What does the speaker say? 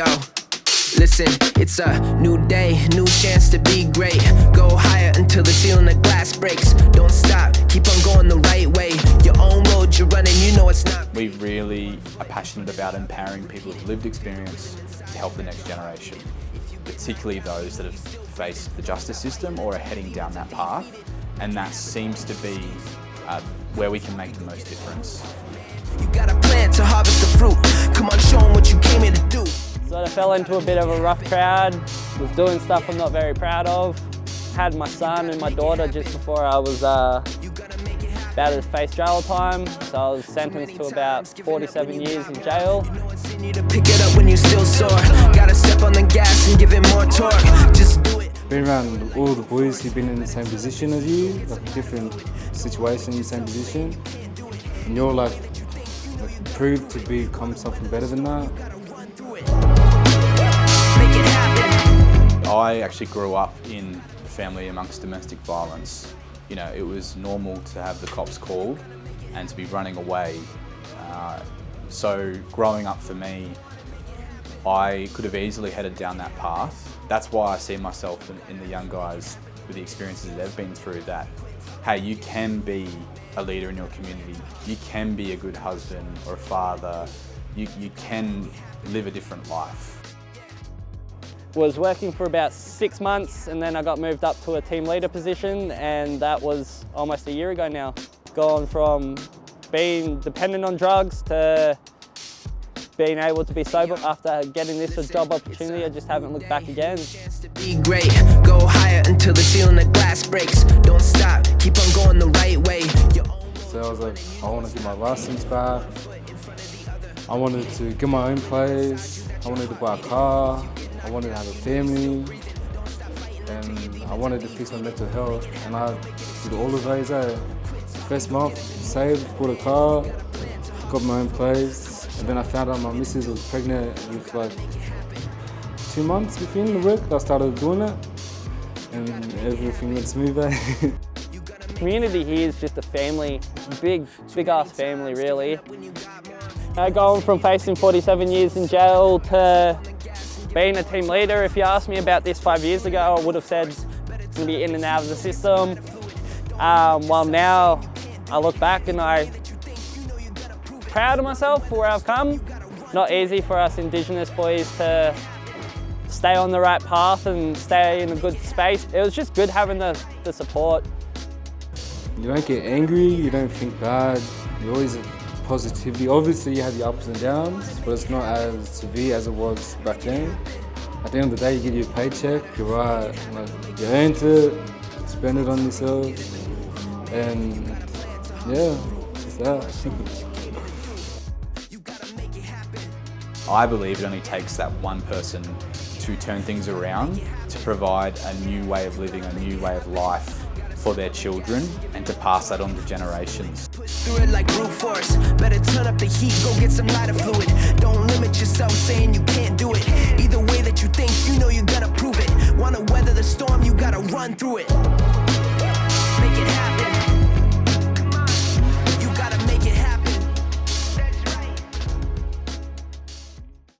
Yo, listen, it's a new day, new chance to be great. Go higher until the ceiling of glass breaks. Don't stop, keep on going the right way. Your own road you're running, you know it's not. We really are passionate about empowering people with lived experience to help the next generation, particularly those that have faced the justice system or are heading down that path, and that seems to be where we can make the most difference. You got a plan to harvest the fruit. Come on, show them what you came here to do. So I fell into a bit of a rough crowd, was doing stuff I'm not very proud of. Had my son and my daughter just before I was about to face jail time, so I was sentenced to about 47 years in jail. Pick it up when you still sore. Gotta step on the gas and give it more torque. Just do it. Being around all the boys who've been in the same position as you, like different situation, same position, and you're like proved to become something better than that. I actually grew up in a family amongst domestic violence. You know, it was normal to have the cops called and to be running away. So growing up for me, I could have easily headed down that path. That's why I see myself in the young guys with the experiences that they've been through, that, hey, you can be a leader in your community, you can be a good husband or a father, you can live a different life. Was working for about 6 months and then I got moved up to a team leader position, and that was almost a year ago now. Gone from being dependent on drugs to being able to be sober after getting this job opportunity. I just haven't looked back again. Be great, go higher until the ceiling of glass breaks. Don't stop, keep on going the right way. So I was like, I want to get my license back. I wanted to get my own place. I wanted to buy a car. I wanted to have a family. And I wanted to fix my mental health. And I did all of those. First month, saved, bought a car, got my own place. And then I found out my missus was pregnant with like 2 months within the work. I started doing it and everything went smoother. The community here is just a family, big ass family really. Going from facing 47 years in jail to being a team leader, if you asked me about this 5 years ago, I would have said it's going to be in and out of the system. While now I look back and I'm proud of myself for where I've come. Not easy for us Indigenous boys to stay on the right path and stay in a good space. It was just good having the support. You don't get angry, you don't think bad, you always have positivity. Obviously you have your ups and downs, but it's not as severe as it was back then. At the end of the day, you get your paycheck, you're right, like, you earned it, spend it on yourself, and yeah, it's that. I believe it only takes that one person to turn things around, to provide a new way of living, a new way of life for their children, and to pass that on to generations. Push through it like brute force. Better turn up the heat, go get some lighter fluid. Don't limit yourself saying you can't do it. Either